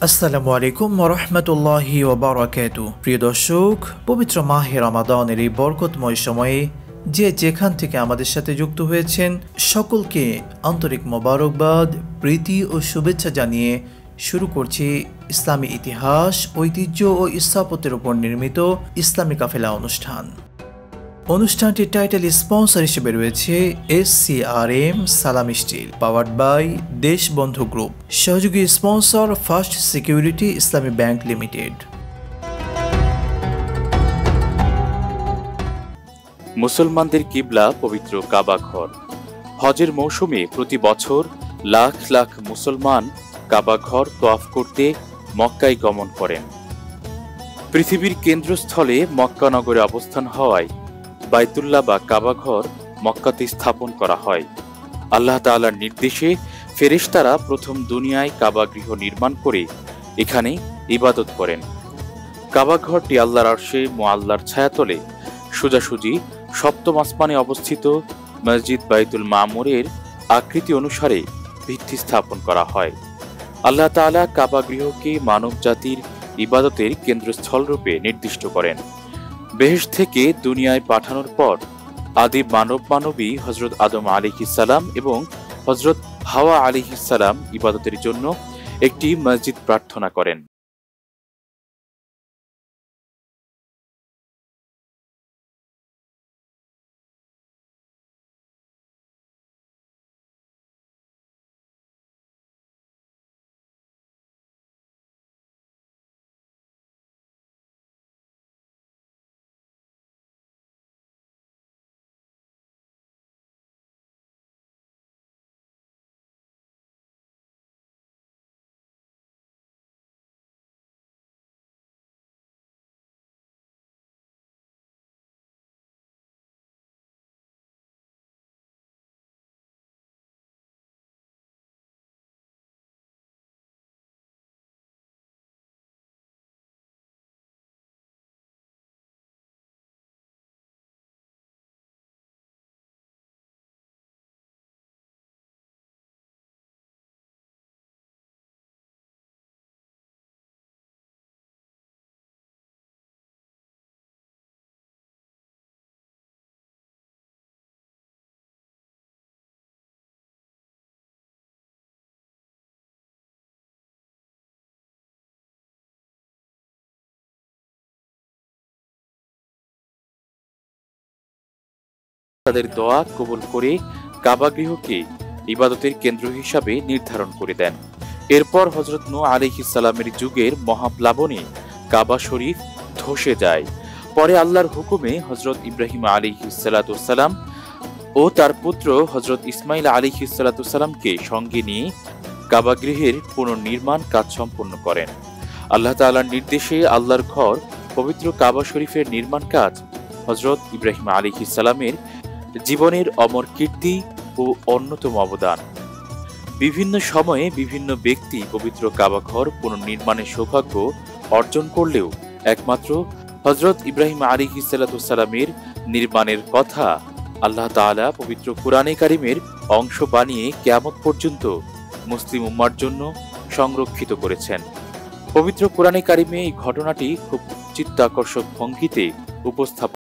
আসসালামু আলাইকুম ওয়া রাহমাতুল্লাহি ওয়া বারাকাতুহু। প্রিয় দর্শক, পবিত্র মাহে রমাদানের এই বরকতময় সময়ে যে যেখান থেকে আমাদের সাথে যুক্ত হয়েছেন সকলকে আন্তরিক মোবারকবাদ, প্রীতি ও শুভেচ্ছা জানিয়ে শুরু করছি ইসলামী ইতিহাস, ঐতিহ্য ও স্থাপত্যের উপর নির্মিত ইসলামী কাফেলা অনুষ্ঠান। অনুষ্ঠানটির টাইটেল স্পন্সর হিসেবে রয়েছে SCRM Salam Steel, powered by Deshbandhu Group. সহযোগী sponsor First Security Islami Bank Limited. মুসলমানদের কিবলা পবিত্র কাবা ঘর। হজের মৌসুমে প্রতি বছর লাখ লাখ মুসলমান কাবা ঘর তোয়াফ করতে মক্কায় গমন করেন। পৃথিবীর কেন্দ্রস্থলে মক্কা নগরে অবস্থান হওয়ায় বাইতুল্লাহ বা কাবা ঘর মক্কাতে স্থাপন করা হয়। আল্লাহ তাআলার নির্দেশে ফেরেশতারা প্রথম দুনিয়ায় কাবা গৃহ নির্মাণ করে এখানে ইবাদত করেন। কাবা ঘরটি আল্লাহর আরশে মুআল্লার ছায়াতলে সোজাসুজি সপ্তম আসমানে অবস্থিত মসজিদ বাইতুল মামুরের আকৃতি অনুসারে ভিত্তি স্থাপন করা হয়। আল্লাহ তাআলা কাবা গৃহকে মানব জাতির ইবাদতের কেন্দ্রস্থল রূপে নির্দিষ্ট করেন। বেহেশত থেকে দুনিয়ায় পাঠানোর পর আদি মানবী হযরত আদম আলাইহিস সালাম এবং হযরত হাওয়া আলাইহিস সালাম ইবাদতের জন্য একটি মসজিদ প্রার্থনা করেন। তাদের দোয়া কবুল করে কাবা গৃহকে ইবাদতের কেন্দ্র হিসাবে নির্ধারণ করে দেন। এরপর হযরত নূহ আলাইহিস সালামের যুগের মহাপ্লাবনে কাবা শরীফ ধসে যায়। পরে আল্লাহর হুকুমে হযরত ইব্রাহিম আলাইহিস সালাম ও তার পুত্র হযরত ইসমাইল আলাইহিস সালামকে সঙ্গে নিয়ে কাবা গৃহের পুনর্নির্মাণ কাজ সম্পন্ন করেন। আল্লাহ তাআলার নির্দেশে আল্লাহর ঘর পবিত্র কাবা শরীফের নির্মাণ কাজ হযরত ইব্রাহিম আলাইহিস সালামের জীবনের অমর কীর্তি ও অন্যতম অবদান। বিভিন্ন সময়ে বিভিন্ন ব্যক্তি পবিত্র কাবা ঘর পুনর্নির্মাণের সৌভাগ্য অর্জন করলেও একমাত্র হযরত ইব্রাহিম আলাইহিস সালামের নির্মাণের কথা আল্লাহ তাআলা পবিত্র কুরআনে কারীমের অংশ বানিয়ে কিয়ামত পর্যন্ত মুসলিম উম্মার জন্য সংরক্ষিত করেছেন। পবিত্র কুরআনে কারীমে এই ঘটনাটি খুব চিত্তাকর্ষক ভঙ্গিতে উপস্থাপন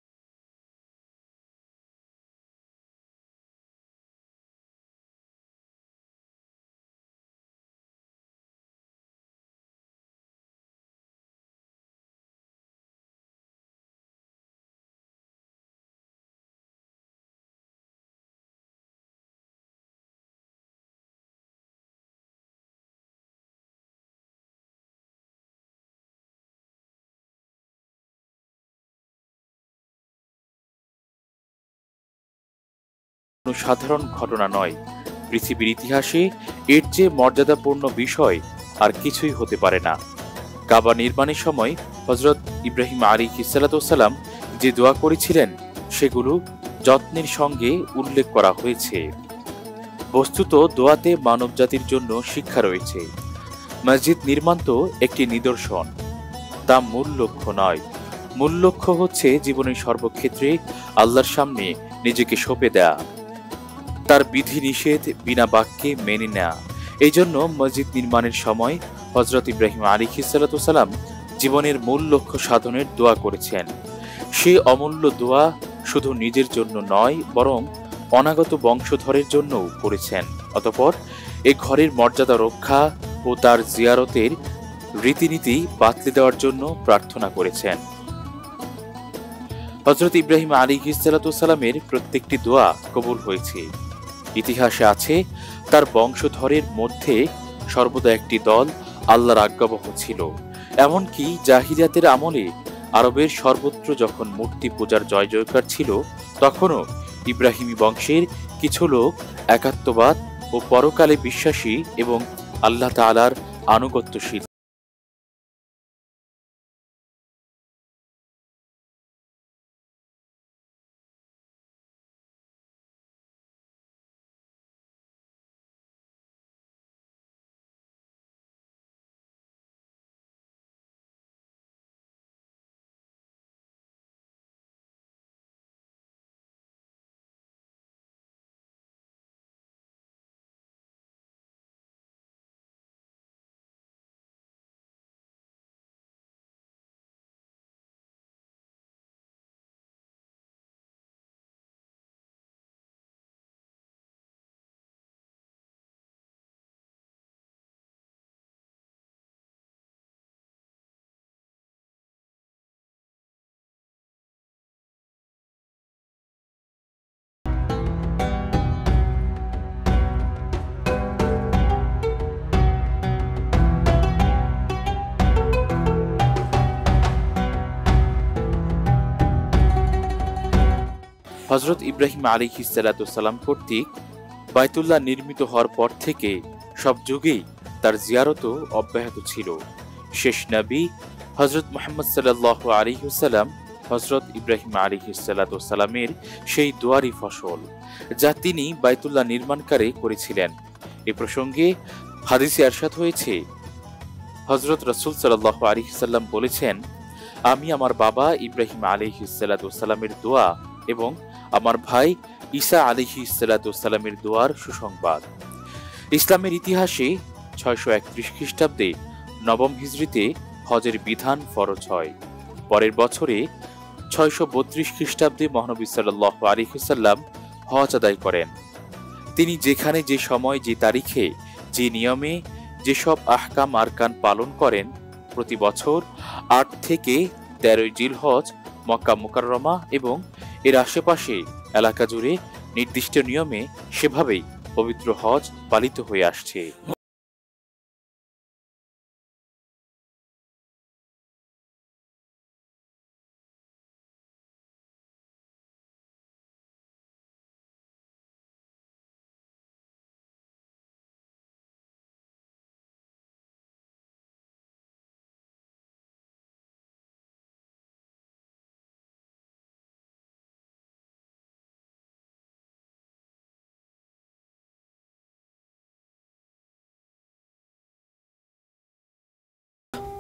কোনো সাধারণ ঘটনা নয়। পৃথিবীর ইতিহাসে এর চেয়ে মর্যাদাপূর্ণ বিষয় আর কিছুই হতে পারে না। কাবা নির্মাণের সময় হযরত ইব্রাহিম আলাইহিস সালাম যে দোয়া করেছিলেন সেগুলো যত্নের সঙ্গে উল্লেখ করা হয়েছে। বস্তুত দোয়াতে মানবজাতির জন্য শিক্ষা রয়েছে। মসজিদ নির্মাণ তো একটি নিদর্শন, তা মূল লক্ষ্য নয়। মূল লক্ষ্য হচ্ছে জীবনের সর্বক্ষেত্রে আল্লাহর সামনে নিজেকে সঁপে দেয়া, তার বিধি নিষেধ বিনা বাক্যে মেনে নেয়া এই জন্য মসজিদ নির্মাণের সময় হযরত ইব্রাহিম আলাইহিস সালাতু সালাম জীবনের মূল লক্ষ্য সাধনের দোয়া করেছেন। সেই অমূল্য দোয়া শুধু নিজের জন্য নয়, বরং অনাগত বংশধরের জন্যও করেছেন। অতঃপর এই ঘরের মর্যাদা রক্ষা ও তার জিয়ারতের রীতিনীতি বাতলে দেওয়ার জন্য প্রার্থনা করেছেন। হযরত ইব্রাহিম আলাইহিস সালাতু সালামের প্রত্যেকটি দোয়া কবুল হয়েছে। ইতিহাসে আছে, তার বংশধরের মধ্যে সর্বদা একটি দল আল্লাহর আজ্ঞাবহ ছিল। এমনকি জাহিলিয়াতের আমলে আরবের সর্বত্র যখন মূর্তি পূজার জয় জয়কার ছিল, তখনও ইব্রাহিমী বংশের কিছু লোক একাত্মবাদ ও পরকালে বিশ্বাসী এবং আল্লাহ তাআলার আনুগত্যশীল। হযরত ইব্রাহিম আলাইহিস সালাতু সালাম কর্তৃক বাইতুল্লাহ নির্মিত হওয়ার পর থেকে সব যুগেই তার জিয়ারতও অব্যাহত ছিল। শেষ নবী হযরত মুহাম্মদ সাল্লাল্লাহু আলাইহি ওয়াসাল্লাম হযরত ইব্রাহিম আলাইহিস সালাতু সালামের সেই দোয়ারই ফসল, যা তিনি বাইতুল্লাহ নির্মাণকালে করেছিলেন। এ প্রসঙ্গে হাদিসে ইরশাদ হয়েছে, হযরত রাসূল সাল্লাল্লাহু আলাইহি ওয়াসাল্লাম বলেছেন, আমি আমার বাবা ইব্রাহিম আলাইহিস সালাতু সালামের দোয়া এবং আমার ভাই ঈসা আলাইহিস সালাতু সালামের দোয়ার সুসংবাদ। ইসলামের ইতিহাসে 631 খ্রিস্টাব্দে নবম হিজরিতে হজের বিধান ফরজ হয়। পরের বছরে 632 খ্রিস্টাব্দে মহানবী সাল্লাল্লাহু আলাইহি ওয়াসাল্লাম হজ আদায় করেন। তিনি যেখানে, যে সময়, যে তারিখে, যে নিয়মে যেসব আহকাম আরকান পালন করেন, প্রতি বছর 8 থেকে 13 জিলহজ মক্কা মুকাররমা এবং এর আশেপাশে এলাকা জুড়ে নির্দিষ্ট নিয়মে সেভাবেই পবিত্র হজ পালিত হয়ে আসছে।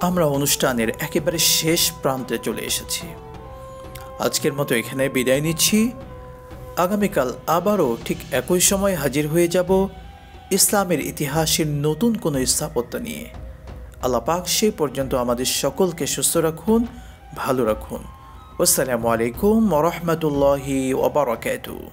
আমরা অনুষ্ঠানের একেবারে শেষ প্রান্তে চলে এসেছি। আজকের মতো এখানে বিদায় নিচ্ছি। আগামীকাল আবারও ঠিক একই সময় হাজির হয়ে যাব ইসলামের ইতিহাসের নতুন কোনো স্থাপত্য নিয়ে। আল্লাহ পাক সেই পর্যন্ত আমাদের সকলকে সুস্থ রাখুন, ভালো রাখুন। আসসালামু আলাইকুম ওয়া রাহমাতুল্লাহি ওয়া বারাকাতুহু।